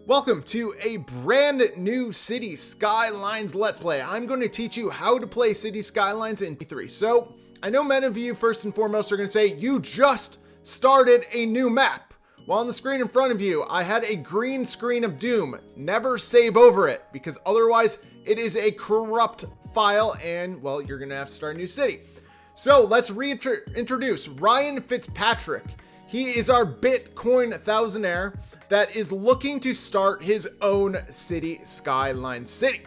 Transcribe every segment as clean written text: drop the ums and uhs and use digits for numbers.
Welcome to a brand new City Skylines Let's Play. I'm going to teach you how to play City Skylines in 3. So, I know many of you first and foremost are going to say, you just started a new map. Well, on the screen in front of you, I had a green screen of doom. Never save over it, because otherwise it is a corrupt file and, well, you're going to have to start a new city. So, let's reintroduce Ryan Fitzpatrick. He is our Bitcoin thousandaire that is looking to start his own City Skylines city.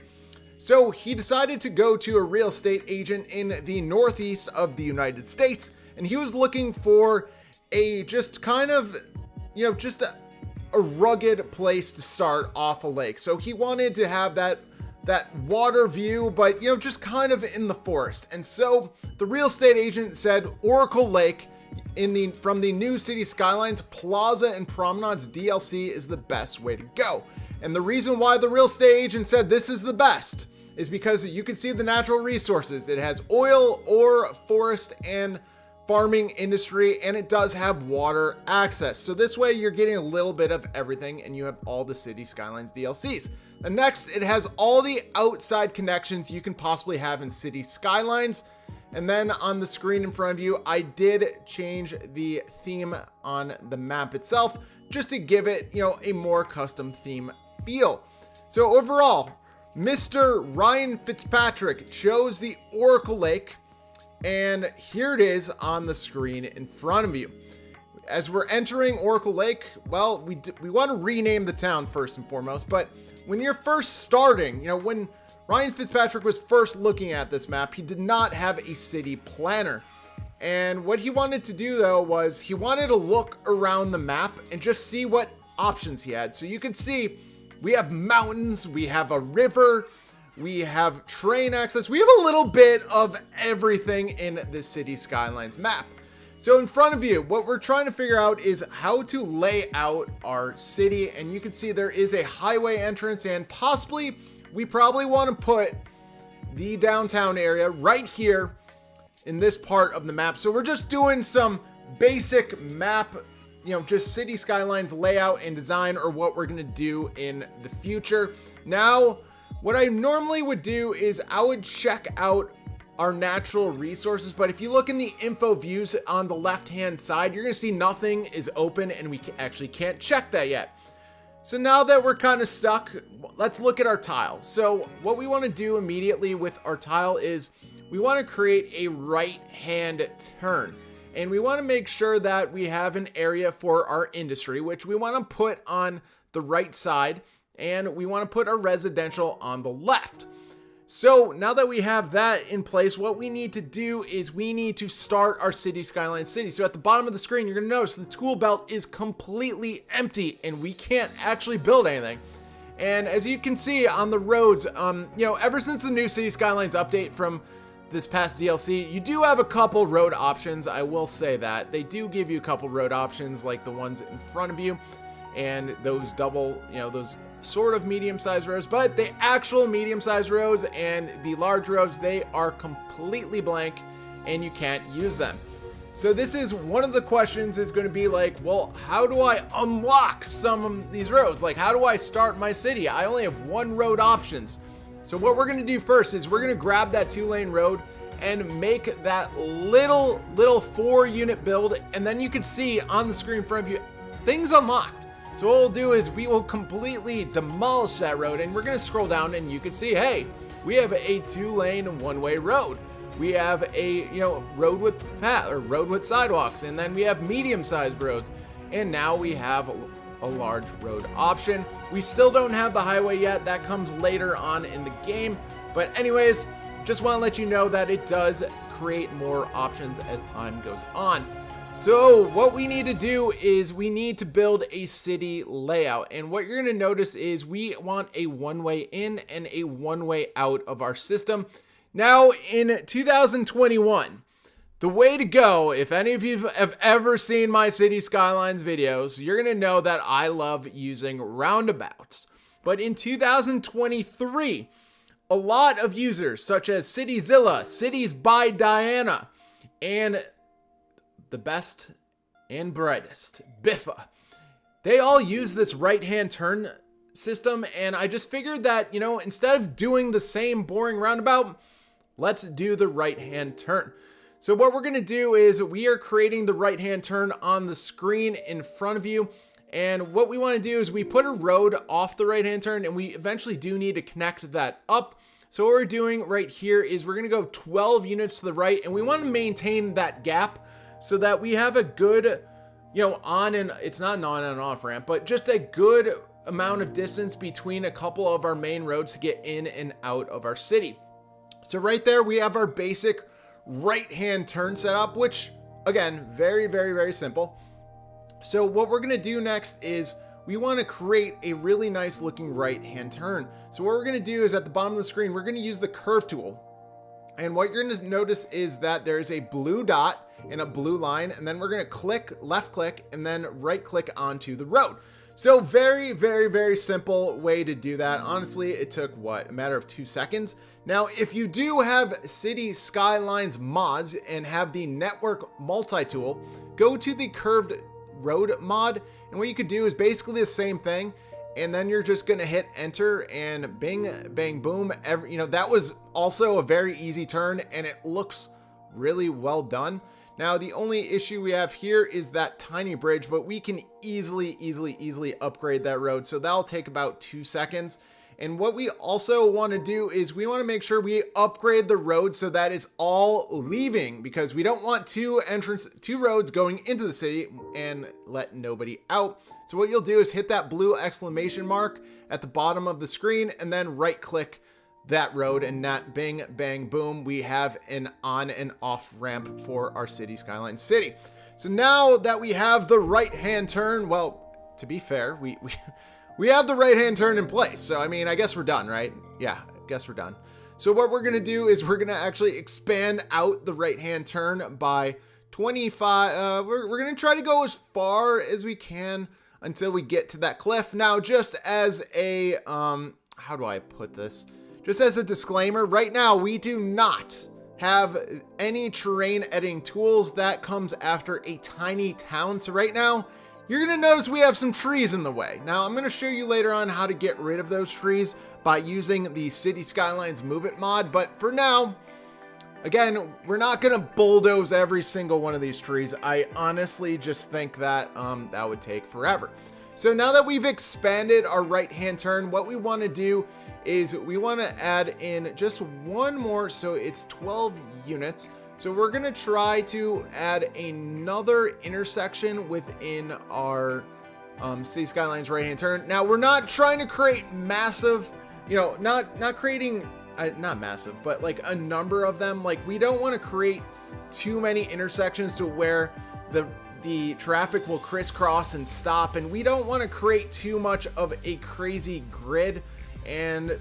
So he decided to go to a real estate agent in the northeast of the United States, and he was looking for a just kind of, just a rugged place to start off a lake. So he wanted to have that water view, but just kind of in the forest. And so the real estate agent said Oracle Lake from the new City Skylines Plaza and Promenades DLC is the best way to go. And the reason why the real estate agent said this is the best is because you can see the natural resources. It has oil, ore, forest, and farming industry, and it does have water access. So this way you're getting a little bit of everything, and you have all the City Skylines DLCs. And next, it has all the outside connections you can possibly have in City Skylines. And then on the screen in front of you, I did change the theme on the map itself just to give it, a more custom theme feel. So overall, Mr. Ryan Fitzpatrick chose the Oracle Lake, and here it is on the screen in front of you. As we're entering Oracle Lake, well, we want to rename the town first and foremost, but when you're first starting, when Ryan Fitzpatrick was first looking at this map, he did not have a city planner. And what he wanted to do though was he wanted to look around the map and just see what options he had. So you can see we have mountains, we have a river, we have train access, we have a little bit of everything in this City Skylines map. So in front of you, what we're trying to figure out is how to lay out our city. And you can see there is a highway entrance, and possibly we probably want to put the downtown area right here in this part of the map. So we're just doing some basic map, just City Skylines layout and design, or what we're going to do in the future. Now, what I normally would do is I would check out our natural resources, but if you look in the info views on the left hand side, you're going to see nothing is open, and we actually can't check that yet. So now that we're kind of stuck, let's look at our tile. So what we want to do immediately with our tile is we want to create a right hand turn, and we want to make sure that we have an area for our industry, which we want to put on the right side, and we want to put our residential on the left. So now that we have that in place, what we need to do is we need to start our City Skylines city. So at the bottom of the screen, you're going to notice the tool belt is completely empty and we can't actually build anything. And as you can see on the roads, ever since the new City Skylines update from this past DLC, you do have a couple road options. I will say that they do give you a couple road options, like the ones in front of you and those double, those sort of medium-sized roads, but the actual medium-sized roads and the large roads, they are completely blank and you can't use them. So this is one of the questions is going to be like, well, how do I unlock some of these roads? Like, how do I start my city? I only have one road options. So what we're going to do first is we're going to grab that 2-lane road and make that little 4-unit build, and then you can see on the screen in front of you, things unlocked. So what we'll do is we will completely demolish that road, and we're going to scroll down and you can see, hey, we have a 2-lane one-way road. We have a, road with sidewalks, and then we have medium-sized roads. And now we have a large road option. We still don't have the highway yet. That comes later on in the game. But anyways, just want to let you know that it does create more options as time goes on. So what we need to do is we need to build a city layout, and what you're going to notice is we want a one-way in and a one-way out of our system. Now in 2021, the way to go, if any of you have ever seen my City Skylines videos, you're going to know that I love using roundabouts. But in 2023, a lot of users such as CityZilla, Cities by Diana, and the best and brightest, Biffa, they all use this right-hand turn system, and I just figured that, instead of doing the same boring roundabout, let's do the right-hand turn. So what we're gonna do is we are creating the right-hand turn on the screen in front of you. And what we wanna do is we put a road off the right-hand turn, and we eventually do need to connect that up. So what we're doing right here is we're gonna go 12 units to the right, and we wanna maintain that gap so that we have a good, it's not an on and off ramp, but just a good amount of distance between a couple of our main roads to get in and out of our city. So right there, we have our basic right-hand turn setup, which again, very, very, very simple. So what we're gonna do next is we wanna create a really nice looking right-hand turn. So what we're gonna do is at the bottom of the screen, we're gonna use the curve tool. And what you're gonna notice is that there's a blue dot and a blue line, and then we're gonna left click, and then right click onto the road. So very, very, very simple way to do that. Honestly, it took a matter of 2 seconds. Now, if you do have City Skylines mods and have the network multi-tool, go to the curved road mod, and what you could do is basically the same thing, and then you're just gonna hit enter, and bing, bang, boom. That was also a very easy turn, and it looks really well done. Now, the only issue we have here is that tiny bridge, but we can easily upgrade that road. So that'll take about 2 seconds. And what we also want to do is we want to make sure we upgrade the road so that it's all leaving, because we don't want two roads going into the city and let nobody out. So what you'll do is hit that blue exclamation mark at the bottom of the screen, and then right click that road, and that bing, bang, boom, we have an on and off ramp for our City Skylines city. So now that we have the right hand turn, well, to be fair, we have the right hand turn in place. So, I guess we're done, right? Yeah, I guess we're done. So what we're gonna do is we're gonna actually expand out the right hand turn by 25. We're gonna try to go as far as we can until we get to that cliff. Now, just as a, how do I put this? Just as a disclaimer, right now we do not have any terrain editing tools. That comes after a tiny town. So right now, you're gonna notice we have some trees in the way. Now, I'm gonna show you later on how to get rid of those trees by using the City Skylines Move It mod. But for now, again, we're not gonna bulldoze every single one of these trees. I honestly just think that that would take forever. So now that we've expanded our right-hand turn, what we wanna do is we wanna add in just one more, so it's 12 units. So we're gonna try to add another intersection within our City Skylines right-hand turn. Now, we're not trying to create massive, not creating, not massive, but like a number of them. Like, we don't wanna create too many intersections to where the traffic will crisscross and stop, and we don't wanna create too much of a crazy grid. And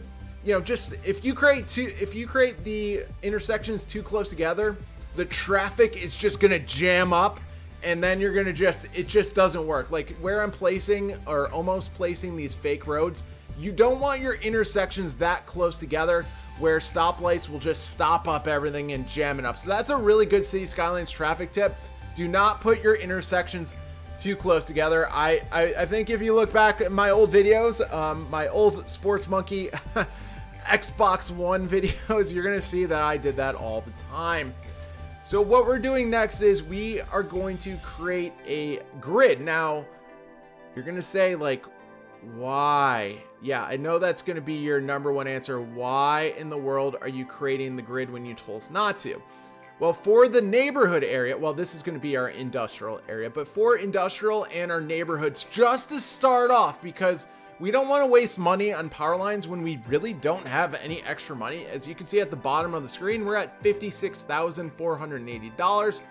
just if you create the intersections too close together, the traffic is just gonna jam up, and then you're gonna it just doesn't work. Like where I'm placing or almost placing these fake roads, you don't want your intersections that close together where stoplights will just stop up everything and jam it up. So that's a really good City Skylines traffic tip. Do not put your intersections too close together. I think if you look back at my old videos, my old Sports Monkey Xbox One videos, you're gonna see that I did that all the time. So what we're doing next is we are going to create a grid. Now, you're gonna say like, why? Yeah, I know that's gonna be your number one answer. Why in the world are you creating the grid when you told us not to? Well, for the neighborhood area, well, this is going to be our industrial area, but for industrial and our neighborhoods, just to start off, because we don't want to waste money on power lines when we really don't have any extra money. As you can see at the bottom of the screen, we're at $56,480.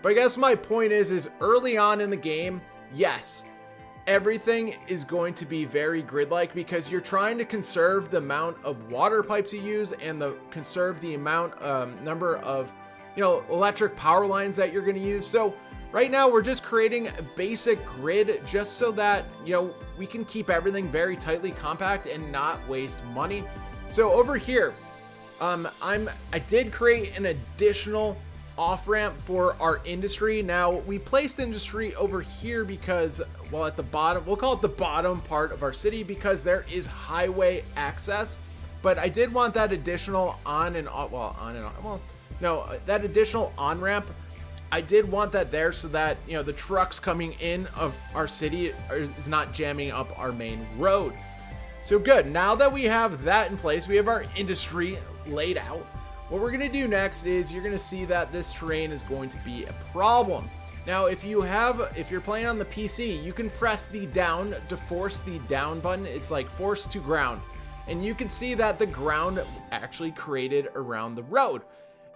But I guess my point is early on in the game, yes, everything is going to be very grid-like because you're trying to conserve the amount of water pipes you use and conserve the amount, number of electric power lines that you're going to use. So right now we're just creating a basic grid just so that, we can keep everything very tightly compact and not waste money. So over here, I did create an additional off-ramp for our industry. Now, we placed industry over here because, well, at the bottom, we'll call it the bottom part of our city because there is highway access. But I did want that additional that additional on-ramp. I did want that there so that, you know, the trucks coming in of our city is not jamming up our main road. So good, now that we have that in place, we have our industry laid out. What we're gonna do next is you're gonna see that this terrain is going to be a problem. Now, if you're playing on the PC, you can press the down to force the down button. It's like force to ground. And you can see that the ground actually created around the road.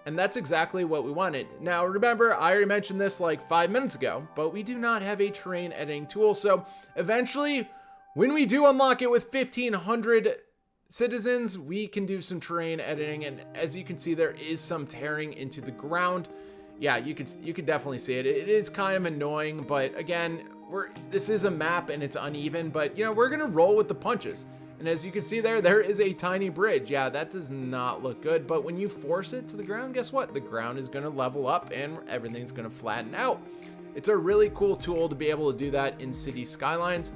And that's exactly what we wanted. Now, remember, I already mentioned this like 5 minutes ago, but we do not have a terrain editing tool. So eventually, when we do unlock it with 1,500 citizens, we can do some terrain editing. And as you can see, there is some tearing into the ground. Yeah, you could definitely see it. It is kind of annoying, but again, this is a map and it's uneven, but you know, we're gonna roll with the punches. And as you can see there is a tiny bridge. Yeah, that does not look good, but when you force it to the ground, guess what? The ground is gonna level up and everything's gonna flatten out. It's a really cool tool to be able to do that in City Skylines.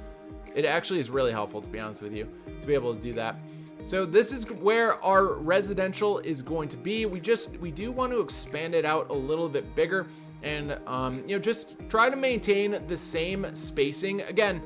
It actually is really helpful, to be honest with you, to be able to do that. So this is where our residential is going to be. We do want to expand it out a little bit bigger and, you know, just try to maintain the same spacing. Again,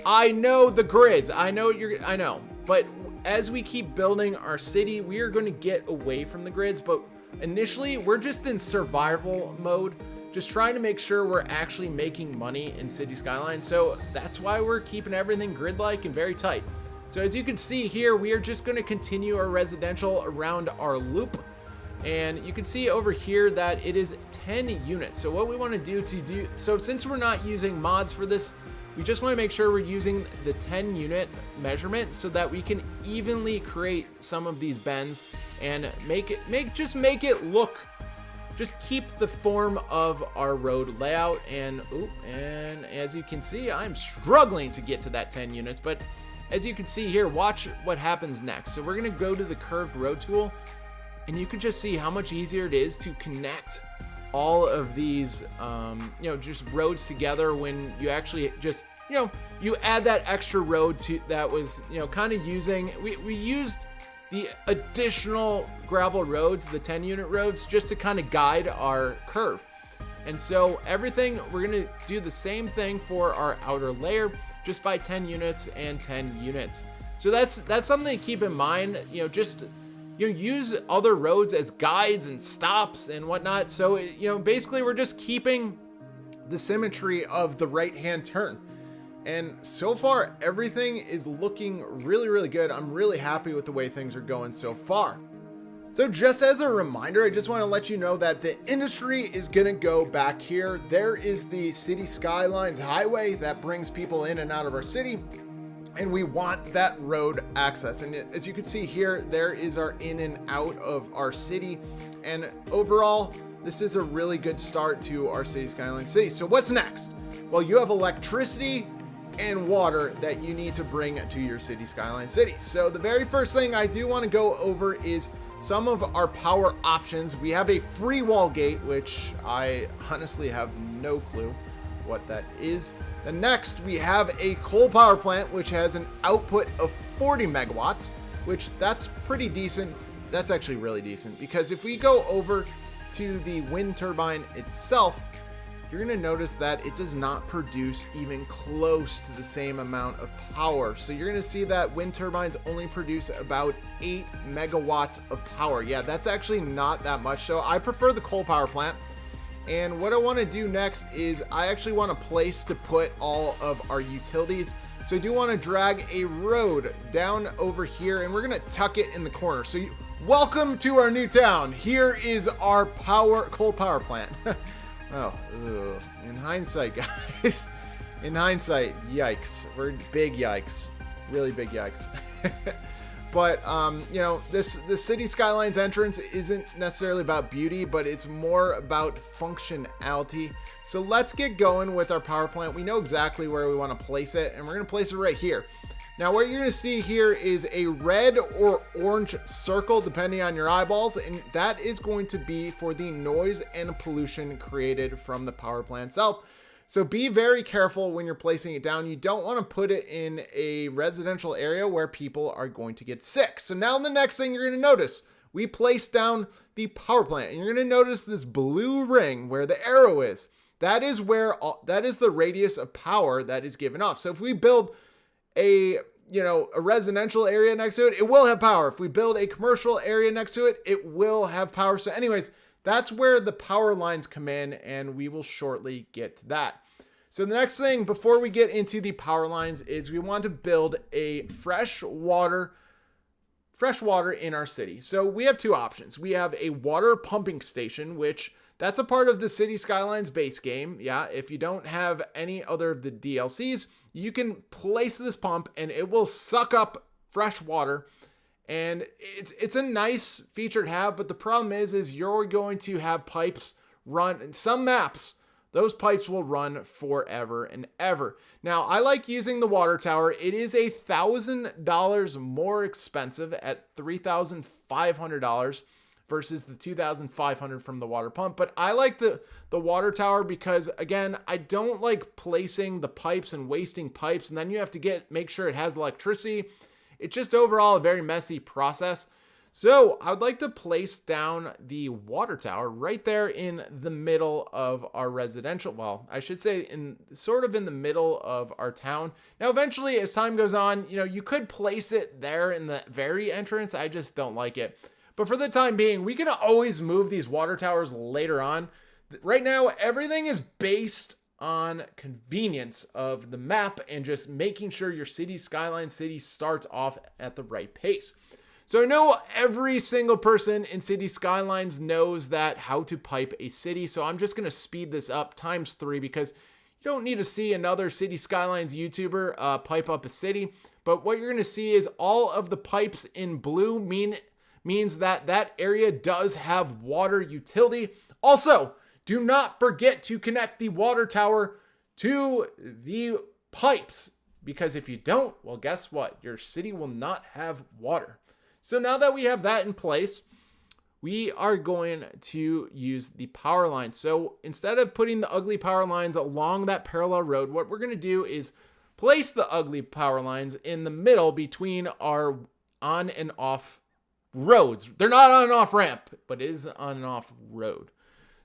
I know the grids, I know, but as we keep building our city, we are going to get away from the grids, but initially we're just in survival mode, just trying to make sure we're actually making money in City Skylines. So that's why we're keeping everything grid-like and very tight. So as you can see here, we are just going to continue our residential around our loop. And you can see over here that it is 10 units. So what we want to do, so since we're not using mods for this, we just want to make sure we're using the 10 unit measurement so that we can evenly create some of these bends and just make it look, just keep the form of our road layout. And as you can see, I'm struggling to get to that 10 units, but as you can see here, watch what happens next. So we're gonna go to the curved road tool, and you can just see how much easier it is to connect all of these, you know, just roads together when you actually just, you know, you add that extra road to that was, you know, kind of using, we used the additional gravel roads, the 10 unit roads, just to kind of guide our curve. And so everything, we're gonna do the same thing for our outer layer, just by 10 units and 10 units. So that's something to keep in mind, you know, just, you know, use other roads as guides and stops and whatnot. So, you know, basically we're just keeping the symmetry of the right-hand turn. And so far, everything is looking really, really good. I'm really happy with the way things are going so far. So just as a reminder, I just want to let you know that the industry is going to go back here. There is the City Skylines highway that brings people in and out of our city, and we want that road access. And as you can see here, there is our in and out of our city. And overall, this is a really good start to our City Skylines city. So what's next? Well, you have electricity and water that you need to bring to your City Skyline city. So the very first thing I do want to go over is some of our power options. We have a free wall gate, which I honestly have no clue what that is. The next, we have a coal power plant, which has an output of 40 megawatts, which that's pretty decent. That's actually really decent, because if we go over to the wind turbine itself, you're gonna notice that it does not produce even close to the same amount of power. So you're gonna see that wind turbines only produce about 8 megawatts of power. Yeah, that's actually not that much. So I prefer the coal power plant. And what I wanna do next is I actually want a place to put all of our utilities. So I do wanna drag a road down over here, and we're gonna tuck it in the corner. So welcome to our new town. Here is our coal power plant. Oh, ugh. In hindsight, guys, in hindsight, yikes. We're big yikes, really big yikes. But, you know, this City Skylines entrance isn't necessarily about beauty, but it's more about functionality. So let's get going with our power plant. We know exactly where we want to place it, and we're going to place it right here. Now what you're going to see here is a red or orange circle depending on your eyeballs, and that is going to be for the noise and pollution created from the power plant itself. So be very careful when you're placing it down. You don't want to put it in a residential area where people are going to get sick. So now the next thing you're going to notice, we place down the power plant, and you're going to notice this blue ring where the arrow is. That is the radius of power that is given off. So if we build a residential area next to it, it will have power. If we build a commercial area next to it, it will have power. So anyways, that's where the power lines come in, and we will shortly get to that. So the next thing before we get into the power lines is we want to build a fresh water in our city. So we have two options. We have a water pumping station, which that's a part of the City Skylines base game. Yeah, if you don't have any other of the DLCs, you can place this pump and it will suck up fresh water. And it's a nice feature to have, but the problem is you're going to have pipes run in some maps. Those pipes will run forever and ever. Now, I like using the water tower. It is $1,000 more expensive at $3,500 versus the $2,500 from the water pump. But I like the water tower because, again, I don't like placing the pipes and wasting pipes, and then you have to make sure it has electricity. It's just overall a very messy process. So I would like to place down the water tower right there in the middle of our residential. Well, I should say in the middle of our town. Now, eventually, as time goes on, you could place it there in the very entrance. I just don't like it. But for the time being, we can always move these water towers later on. Right now, everything is based on convenience of the map and just making sure your City Skylines city starts off at the right pace. So I know every single person in City Skylines knows how to pipe a city. So I'm just going to speed this up ×3 because you don't need to see another City Skylines YouTuber pipe up a city. But what you're going to see is all of the pipes in blue means that area does have water utility. Also, do not forget to connect the water tower to the pipes, because if you don't, well, guess what? Your city will not have water. So now that we have that in place, we are going to use the power lines. So instead of putting the ugly power lines along that parallel road, what we're going to do is place the ugly power lines in the middle between our on and off roads. They're not on and off ramp, but it is on and off road.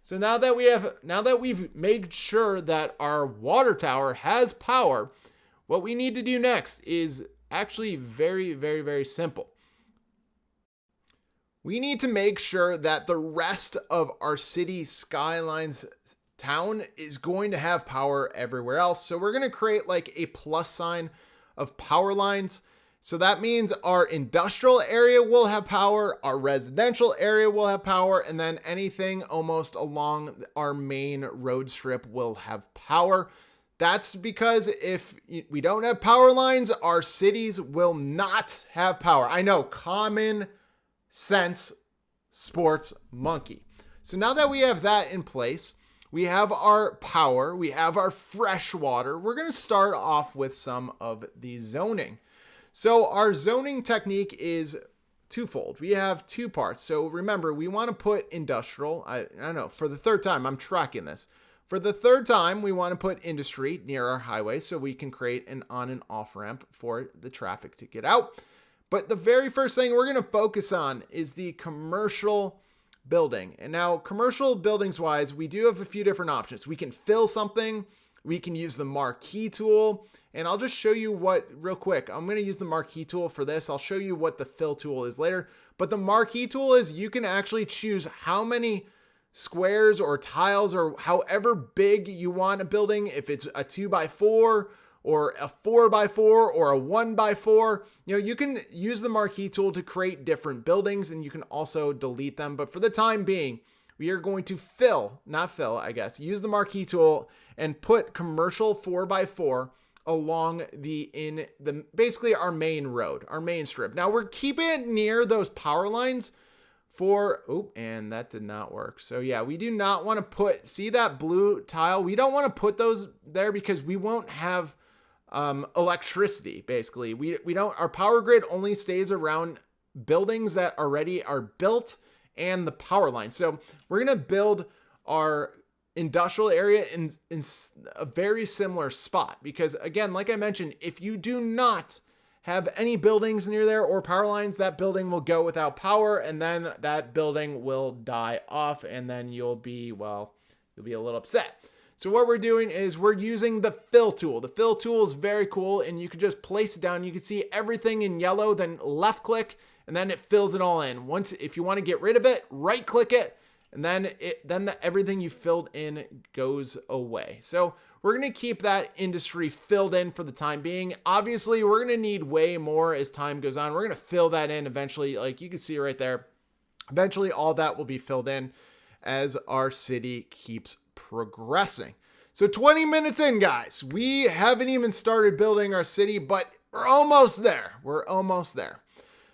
So now that we've made sure that our water tower has power, what we need to do next is actually very, very, very simple. We need to make sure that the rest of our City Skylines town is going to have power everywhere else. So we're going to create like a plus sign of power lines. So that means our industrial area will have power, our residential area will have power, and then anything almost along our main road strip will have power. That's because if we don't have power lines, our cities will not have power. I know, common sense, sports monkey. So now that we have that in place, we have our power, we have our fresh water. We're going to start off with some of the zoning. So our zoning technique is twofold. We have two parts. So remember, we want to put industrial. I know for the third time, I'm tracking this. For the third time, we want to put industry near our highway so we can create an on and off ramp for the traffic to get out. But the very first thing we're going to focus on is the commercial building. And now commercial buildings wise, we do have a few different options. We can fill something. We can use the marquee tool. And I'll just show you real quick. I'm going to use the marquee tool for this. I'll show you what the fill tool is later. But the marquee tool is you can actually choose how many squares or tiles or however big you want a building. If it's a 2x4 or a 4x4 or a 1x4, you can use the marquee tool to create different buildings, and you can also delete them. But for the time being, we are going to use the marquee tool and put commercial 4x4 along basically our main road, our main strip. Now we're keeping it near those power lines and that did not work. So yeah, we do not want to see that blue tile. We don't want to put those there because we won't have electricity. Basically, we don't, our power grid only stays around buildings that already are built and the power line. So we're going to build our industrial area in a very similar spot, because again, like I mentioned, if you do not have any buildings near there or power lines, that building will go without power, and then that building will die off, and then you'll be a little upset. So what we're doing is we're using the fill tool. The fill tool is very cool, and you can just place it down. You can see everything in yellow, then left click, and then it fills it all in. Once, if you want to get rid of it, right click it, and then everything you filled in goes away. So we're going to keep that industry filled in for the time being. Obviously, we're going to need way more as time goes on. We're going to fill that in eventually. Like you can see right there, eventually all that will be filled in as our city keeps progressing. So 20 minutes in, guys, we haven't even started building our city, but we're almost there. We're almost there.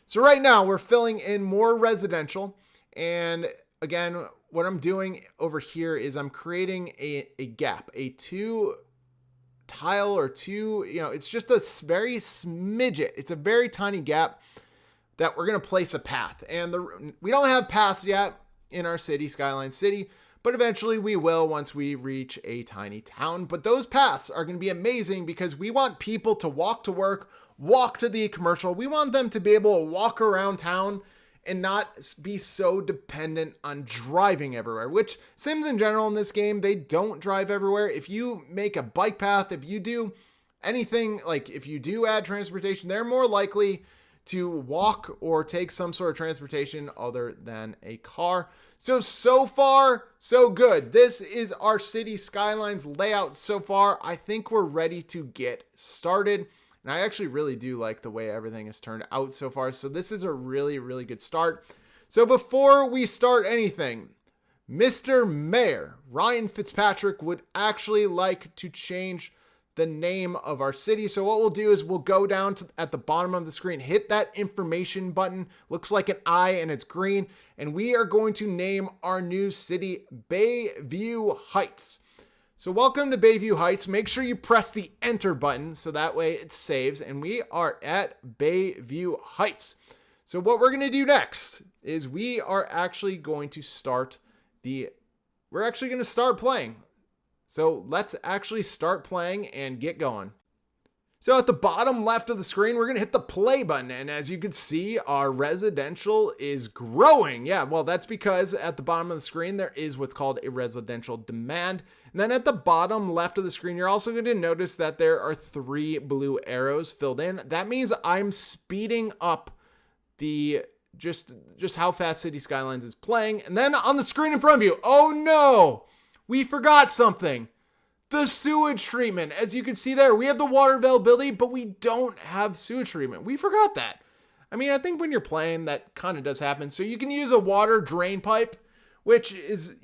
So right now we're filling in more residential. And again, what I'm doing over here is I'm creating a gap, a two tile or two, it's just a very smidget. It's a very tiny gap that we're going to place a path. And we don't have paths yet in our city, Skyline City, but eventually we will once we reach a tiny town. But those paths are going to be amazing because we want people to walk to work, walk to the commercial. We want them to be able to walk around town and not be so dependent on driving everywhere, which Sims in general in this game, they don't drive everywhere. If you make a bike path, if you do anything, like if you do add transportation, they're more likely to walk or take some sort of transportation other than a car. So far, so good. This is our city Skylines layout so far. I think we're ready to get started. And I actually really do like the way everything has turned out so far. So this is a really, really good start. So before we start anything, Mr. Mayor Ryan Fitzpatrick would actually like to change the name of our city. So what we'll do is we'll go down at the bottom of the screen, hit that information button, looks like an I and it's green. And we are going to name our new city Bayview Heights. So welcome to Bayview Heights. Make sure you press the enter button so that way it saves, and we are at Bayview Heights. So what we're going to do next is we are actually going to start playing. So let's actually start playing and get going. So at the bottom left of the screen, we're going to hit the play button. And as you can see, our residential is growing. Yeah, well, that's because at the bottom of the screen, there is what's called a residential demand. And then at the bottom left of the screen, you're also going to notice that there are 3 blue arrows filled in. That means I'm speeding up the just how fast City Skylines is playing. And then on the screen in front of you, oh no, we forgot something. The sewage treatment. As you can see there, we have the water availability, but we don't have sewage treatment. We forgot that. I mean, I think when you're playing, that kind of does happen. So you can use a water drain pipe, which is,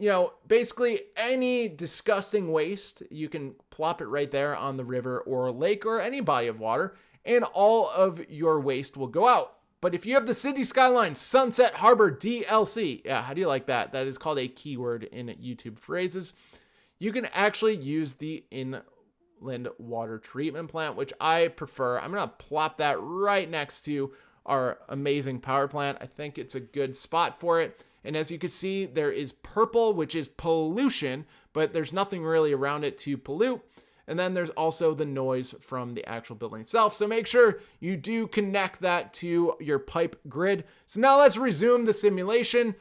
basically any disgusting waste. You can plop it right there on the river or lake or any body of water, and all of your waste will go out. But if you have the City Skylines Sunset Harbor DLC, yeah, how do you like that? That is called a keyword in YouTube phrases. You can actually use the inland water treatment plant, which I prefer. I'm going to plop that right next to our amazing power plant. I think it's a good spot for it. And as you can see, there is purple, which is pollution, but there's nothing really around it to pollute. And then there's also the noise from the actual building itself. So make sure you do connect that to your pipe grid. So now let's resume the simulation.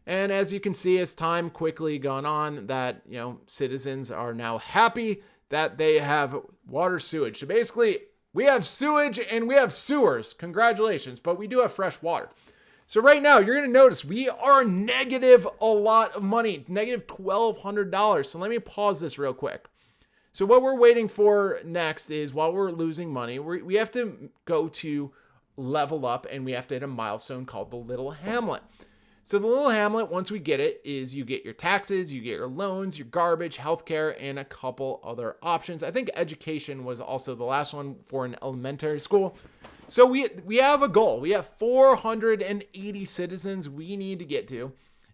And as you can see, as time quickly gone on, that, citizens are now happy that they have water sewage. So basically, we have sewage and we have sewers. Congratulations, but we do have fresh water. So right now, you're going to notice we are negative a lot of money, negative $1,200. So let me pause this real quick. So what we're waiting for next is, while we're losing money, we have to go to level up, and we have to hit a milestone called the Little Hamlet. So the Little Hamlet, once we get it, is you get your taxes, you get your loans, your garbage, healthcare, and a couple other options. I think education was also the last one for an elementary school. So we have a goal. We have 480 citizens we need to get to,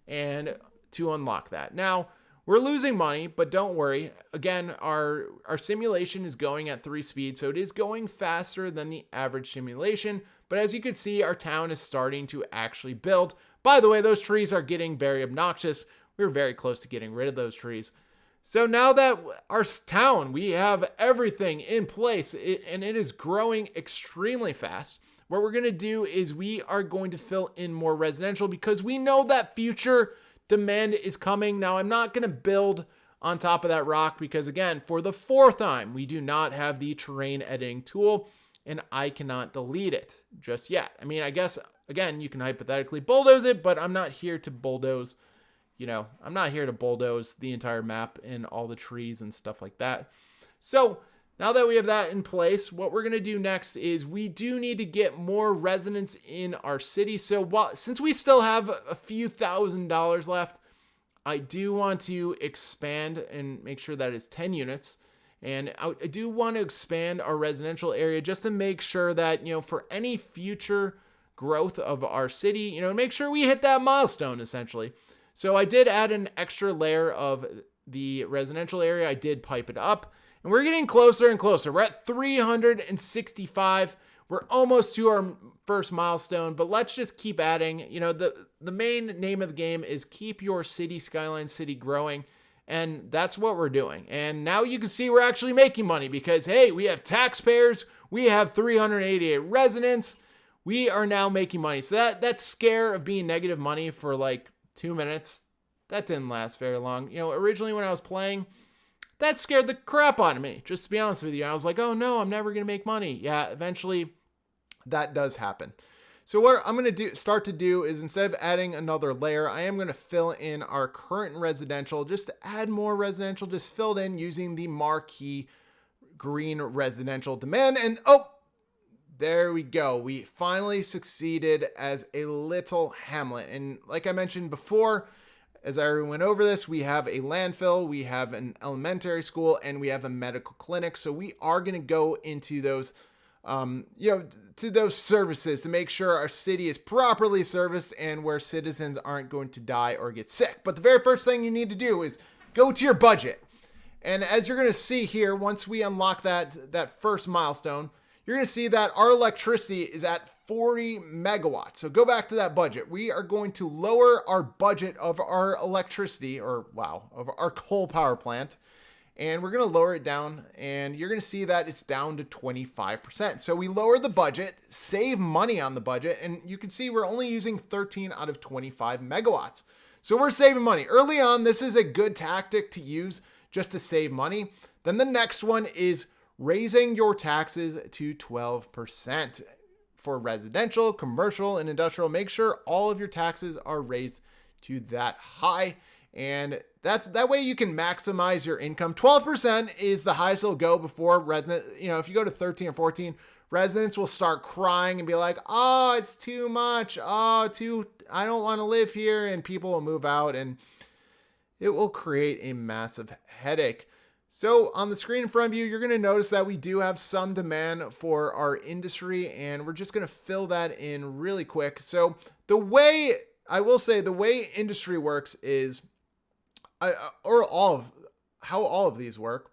and to unlock that. Now, We're losing money, but don't worry. Again, our simulation is going at 3 speed, so it is going faster than the average simulation. But as you can see, our town is starting to actually build. By the way, those trees are getting very obnoxious. We're very close to getting rid of those trees. So now that our town, we have everything in place, and it is growing extremely fast. What we're going to do is we are going to fill in more residential because we know that future demand is coming. Now, I'm not going to build on top of that rock because, again, for the 4th time, we do not have the terrain editing tool, and I cannot delete it just yet. I mean, I guess, again, you can hypothetically bulldoze it, but I'm not here to bulldoze. I'm not here to bulldoze the entire map and all the trees and stuff like that. So now that we have that in place, what we're going to do next is we do need to get more residents in our city. So since we still have a few $1,000s left, I do want to expand and make sure that it's 10 units. And I do want to expand our residential area just to make sure that, for any future growth of our city, make sure we hit that milestone essentially. So I did add an extra layer of the residential area. I did pipe it up. And we're getting closer and closer. We're at 365. We're almost to our first milestone, but let's just keep adding. The main name of the game is keep your city, Skyline City, growing. And that's what we're doing. And now you can see we're actually making money because, hey, we have taxpayers. We have 388 residents. We are now making money. So that scare of being negative money for like 2 minutes, that didn't last very long. Originally when I was playing, that scared the crap out of me, just to be honest with you. I was like, oh no, I'm never going to make money. Yeah, eventually that does happen. So what I'm going to start to do is instead of adding another layer, I am going to fill in our current residential, just to add more residential, just filled in using the marquee green residential demand. And there we go. We finally succeeded as a little hamlet. And like I mentioned before, as I went over this, we have a landfill, we have an elementary school, and we have a medical clinic. So we are going to go into those, to those services to make sure our city is properly serviced and where citizens aren't going to die or get sick. But the very first thing you need to do is go to your budget. And as you're going to see here, once we unlock that first milestone, you're going to see that our electricity is at 40 megawatts. So go back to that budget. We are going to lower our budget of our electricity, of our coal power plant. And we're going to lower it down, and you're going to see that it's down to 25%. So we lower the budget, save money on the budget, and you can see we're only using 13 out of 25 megawatts. So we're saving money. Early on, this is a good tactic to use just to save money. Then the next one is raising your taxes to 12% for residential, commercial, and industrial. Make sure all of your taxes are raised to that high. And that way you can maximize your income. 12% is the highest it'll go before resident. If you go to 13 or 14, residents will start crying and be like, oh, it's too much. I don't want to live here. And people will move out, and it will create a massive headache. So on the screen in front of you, you're going to notice that we do have some demand for our industry, and we're just going to fill that in really quick. So the way industry works is, how all of these work,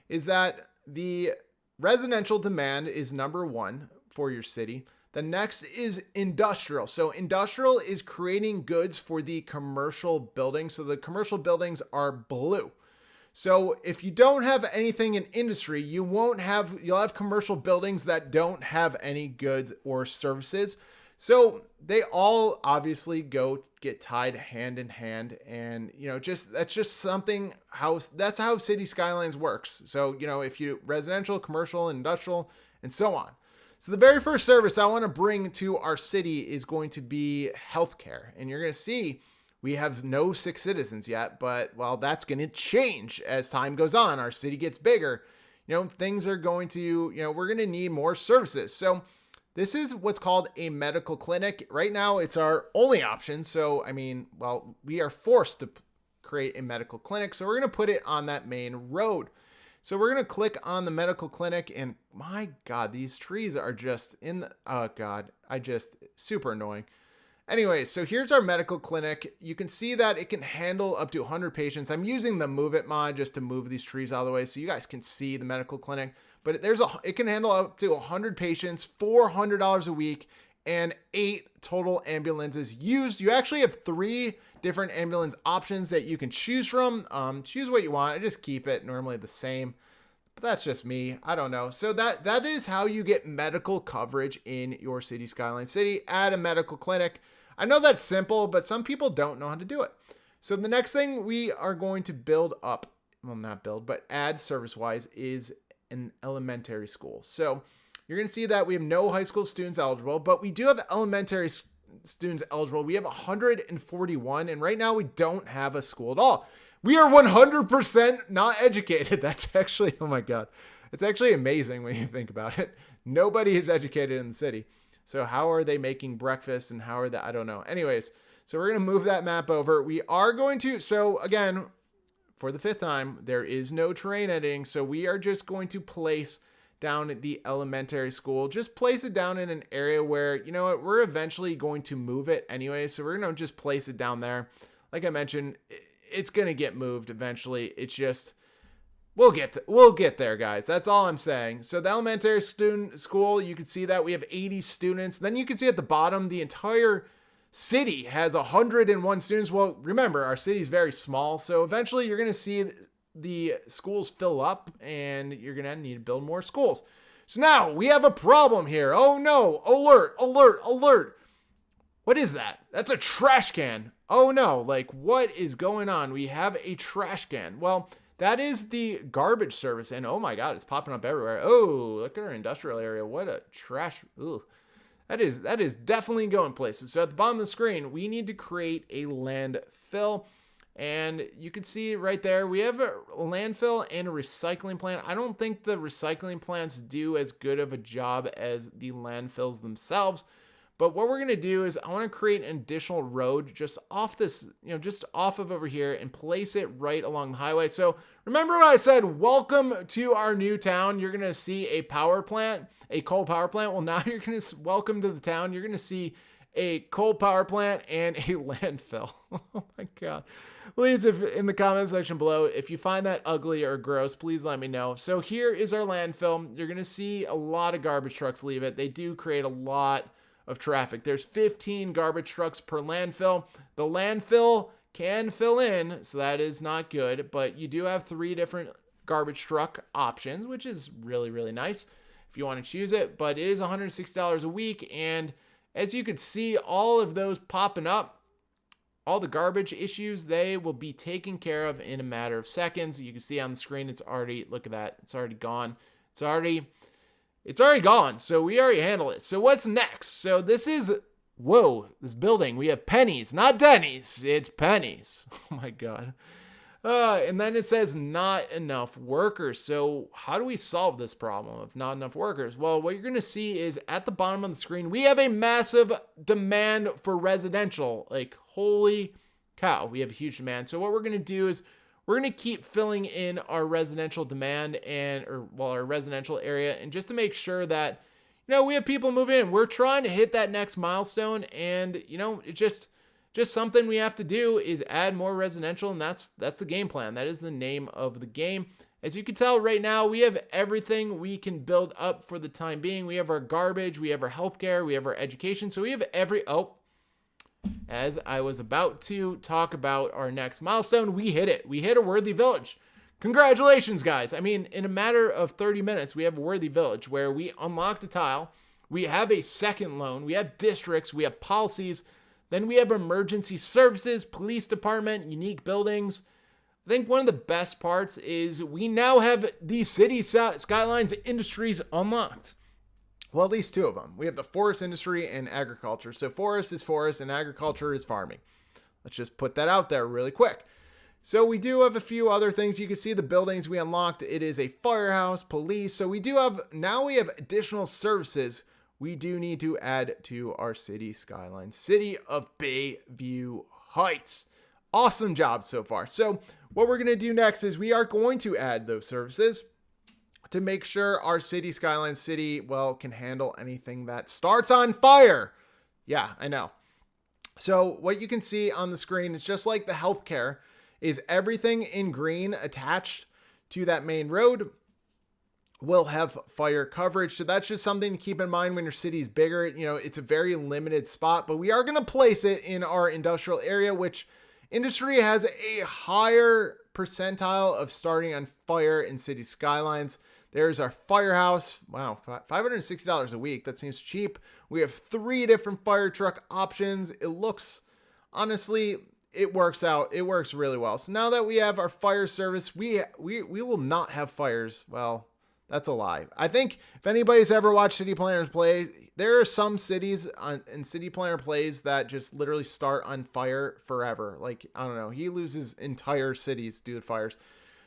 is that the residential demand is number 1 for your city. The next is industrial. So industrial is creating goods for the commercial buildings. So the commercial buildings are blue. So if you don't have anything in industry, you'll have commercial buildings that don't have any goods or services. So they all obviously get tied hand in hand. And, that's just that's how City Skylines works. So, if you residential, commercial, industrial, and so on. So the very first service I want to bring to our city is going to be healthcare. And you're going to see we have no 6 citizens yet, but that's going to change as time goes on. Our city gets bigger. Things are going to, we're going to need more services. So this is what's called a medical clinic. Right now, it's our only option. So, we are forced to create a medical clinic. So we're going to put it on that main road. So we're going to click on the medical clinic, and my God, these trees are just super annoying. Anyway, so here's our medical clinic. You can see that it can handle up to 100 patients. I'm using the Move It mod just to move these trees out of the way so you guys can see the medical clinic. But it can handle up to 100 patients, $400 a week, and 8 total ambulances used. You actually have 3 different ambulance options that you can choose from. Choose what you want. I just keep it normally the same. But that's just me. I don't know. So that is how you get medical coverage in your city, Skyline City. Add a medical clinic. I know that's simple, but some people don't know how to do it. So the next thing we are going to build up, well, not build, but add service-wise is an elementary school. So you're going to see that we have no high school students eligible, but we do have elementary students eligible. We have 141, and right now we don't have a school at all. We are 100% not educated. That's actually, oh my God. It's actually amazing when you think about it. Nobody is educated in the city. So how are they making breakfast and how are they, I don't know. Anyways, so we're going to move that map over. We are going to, so again, for the 5th time, there is no terrain editing. So we are just going to place down at the elementary school. Just place it down in an area where, you know what, we're eventually going to move it anyway. So we're going to just place it down there. Like I mentioned, it's going to get moved eventually. It's just, we'll get there, guys. That's all I'm saying. So the elementary student school, you can see that we have 80 students. Then you can see at the bottom, the entire city has 101 students. Well, remember, our city is very small. So eventually you're going to see the schools fill up and you're going to need to build more schools. So now we have a problem here. Oh no, alert, alert, alert. What is that? That's a trash can. Oh no, like what is going on? We have a trash can. Well, that is the garbage service. And oh my God, it's popping up everywhere. Oh, look at our industrial area. What a trash. Ooh. That is definitely going places. So at the bottom of the screen, we need to create a landfill. And you can see right there, we have a landfill and a recycling plant. I don't think the recycling plants do as good of a job as the landfills themselves. But what we're going to do is I want to create an additional road just off this, just off of over here and place it right along the highway. So remember what I said, welcome to our new town. You're going to see a power plant, a coal power plant. Well, now you're going to, welcome to the town. You're going to see a coal power plant and a landfill. Oh my God. Please, if in the comment section below, if you find that ugly or gross, please let me know. So here is our landfill. You're going to see a lot of garbage trucks leave it. They do create a lot of traffic. There's 15 garbage trucks per landfill. The landfill can fill in, so that is not good, but you do have 3 different garbage truck options, which is really, really nice if you want to choose it, but it is $160 a week. And as you can see, all of those popping up, all the garbage issues, they will be taken care of in a matter of seconds. You can see on the screen, it's already, look at that. It's already gone. It's already gone. So we already handled it. So what's next? So this is, whoa, this building, we have pennies, not Denny's. It's pennies. Oh my God. And then it says not enough workers. So how do we solve this problem of not enough workers? Well, what you're going to see is at the bottom of the screen, we have a massive demand for residential. Like, holy cow, we have a huge demand. So what we're going to do is we're going to keep filling in our residential demand our residential area. And just to make sure that, we have people move in, we're trying to hit that next milestone. And, it's just something we have to do is add more residential, and that's the game plan. That is the name of the game. As you can tell right now, we have everything we can build up for the time being. We have our garbage, we have our healthcare, we have our education. So we have as I was about to talk about our next milestone, we hit it. We hit a worthy village. Congratulations, guys. I mean, in a matter of 30 minutes, we have a worthy village where we unlocked a tile. We have a second loan. We have districts. We have policies. Then we have emergency services, police department, unique buildings. I think one of the best parts is we now have the city Skylines industries unlocked. Well, at least 2 of them. We have the forest industry and agriculture. So forest is forest and agriculture is farming. Let's just put that out there really quick. So we do have a few other things. You can see the buildings we unlocked. It is a firehouse, police. So we have additional services we do need to add to our city Skyline, city of Bayview Heights. Awesome job so far. So what we're going to do next is we are going to add those services to make sure our city Skyline city, can handle anything that starts on fire. Yeah, I know. So what you can see on the screen, it's just like the healthcare, is everything in green attached to that main road will have fire coverage. So that's just something to keep in mind when your city is bigger. You know, it's a very limited spot, but we are going to place it in our industrial area, which industry has a higher percentile of starting on fire in city skylines. There's our firehouse. Wow, $560 a week. That seems cheap. We have 3 different fire truck options. It looks, honestly, it works out. It works really well. So now that we have our fire service, we will not have fires. Well, that's a lie. I think if anybody's ever watched City Planners play, there are some cities in City Planner plays that just literally start on fire forever. Like, I don't know, he loses entire cities due to fires.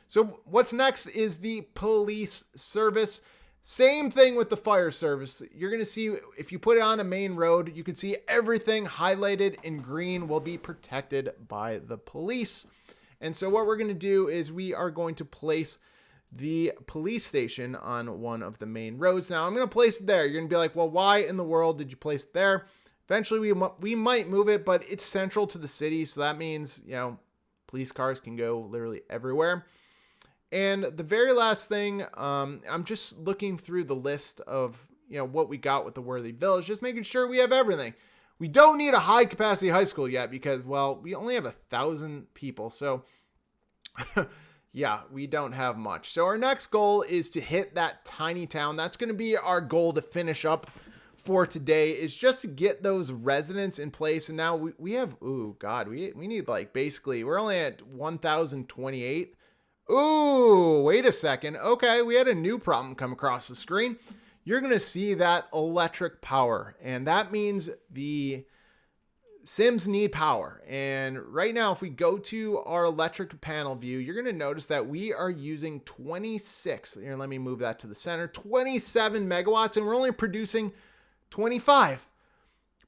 So what's next is the police service. Same thing with the fire service. You're going to see, if you put it on a main road, you can see everything highlighted in green will be protected by the police. And so what we're going to do is we are going to place the police station on one of the main roads. Now I'm going to place it there. You're going to be like, well, why in the world did you place it there? Eventually we might move it, but it's central to the city. So that means, you know, police cars can go literally everywhere. And the very last thing, I'm just looking through the list of, you know, what we got with the Worthy Village, just making sure we have everything. We don't need a high capacity high school yet because, well, we only have 1,000 people. So yeah, we don't have much. So our next goal is to hit that tiny town. That's going to be our goal to finish up for today, is just to get those residents in place. And now we have, ooh, God, we need like basically, we're only at 1,028. Ooh, wait a second. Okay, we had a new problem come across the screen. You're going to see that electric power, and that means the Sims need power. And right now, if we go to our electric panel view, you're going to notice that we are using 26. Here, let me move that to the center. 27 megawatts, and we're only producing 25.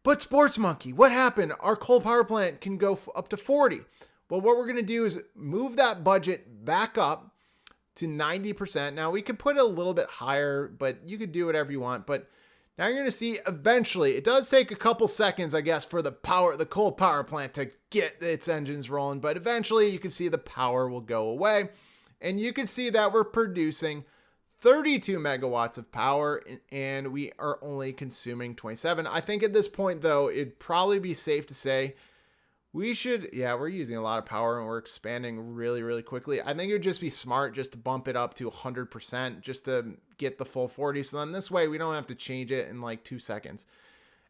But Sports Monkey, what happened? Our coal power plant can go up to 40. Well, what we're going to do is move that budget back up to 90%. Now, we could put it a little bit higher, but you could do whatever you want. But now you're going to see eventually, it does take a couple seconds, I guess, for the coal power plant to get its engines rolling. But eventually you can see the power will go away. And you can see that we're producing 32 megawatts of power and we are only consuming 27. I think at this point, though, it'd probably be safe to say we're using a lot of power and we're expanding really, really quickly. I think it would just be smart just to bump it up to 100% just to get the full 40. So then this way we don't have to change it in like 2 seconds.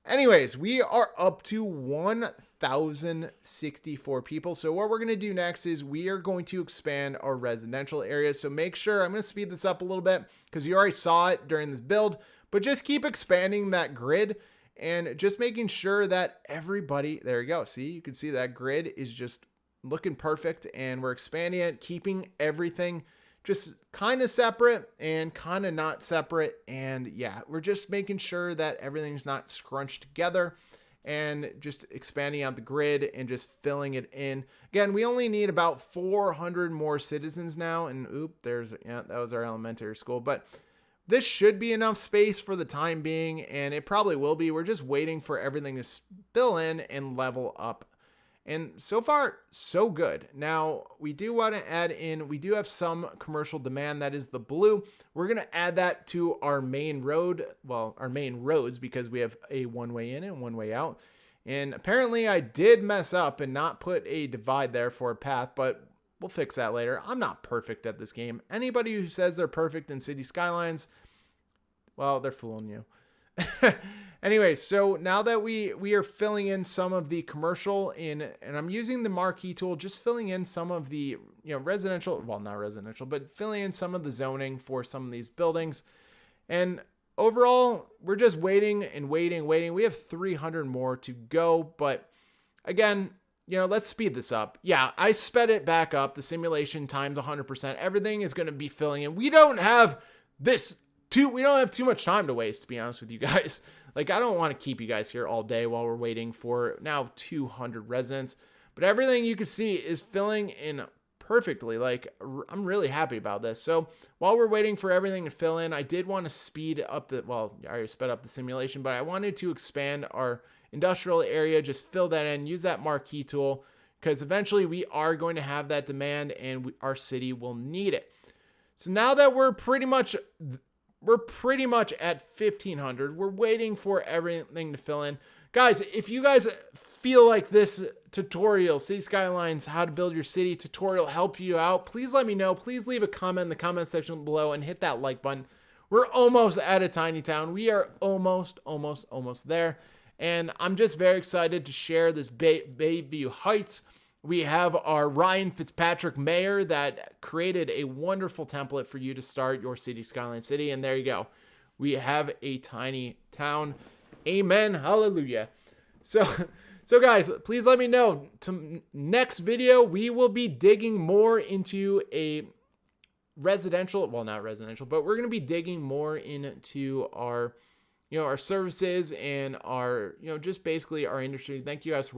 Anyways, we are up to 1,064 people. So what we're going to do next is we are going to expand our residential areas. So make sure, I'm going to speed this up a little bit because you already saw it during this build, but just keep expanding that grid. And just making sure that everybody, there you go. See, you can see that grid is just looking perfect and we're expanding it, keeping everything just kind of separate and kind of not separate. And yeah, we're just making sure that everything's not scrunched together and just expanding out the grid and just filling it in. Again, we only need about 400 more citizens now. And that was our elementary school, but this should be enough space for the time being, and it probably will be. We're just waiting for everything to spill in and level up. And so far, so good. Now, we do want to add in, we do have some commercial demand, that is the blue. We're going to add that to our main road, well, our main roads, because we have a one-way in and one-way out. And apparently I did mess up and not put a divide there for a path, but we'll fix that later. I'm not perfect at this game. Anybody who says they're perfect in City Skylines, well, they're fooling you. Anyways, so now that we are filling in some of the commercial and I'm using the marquee tool, just filling in some of the, residential, well, not residential, but filling in some of the zoning for some of these buildings. And overall, we're just waiting and waiting. We have 300 more to go. But again, let's speed this up. Yeah, I sped it back up. The simulation times 100%. Everything is going to be filling in. We don't have too much time to waste, to be honest with you guys. Like, I don't want to keep you guys here all day while we're waiting for now 200 residents. But everything you can see is filling in perfectly. Like, I'm really happy about this. So while we're waiting for everything to fill in, I did want to speed up I already sped up the simulation, but I wanted to expand our industrial area, just fill that in, use that marquee tool, because eventually we are going to have that demand and our city will need it. So now that we're pretty much at 1500, we're waiting for everything to fill in. Guys, if you guys feel like this tutorial, City Skylines, how to build your city tutorial helped you out, please let me know. Please leave a comment in the comment section below and hit that like button. We're almost at a tiny town. We are almost there. And I'm just very excited to share this Bayview Heights. We have our Ryan Fitzpatrick mayor that created a wonderful template for you to start your City Skyline city. And there you go. We have a tiny town. Amen. Hallelujah. So guys, please let me know. Next video, we will be digging more into a residential, well, not residential, but we're going to be digging more into our, our services and our, just basically our industry. Thank you guys for watching.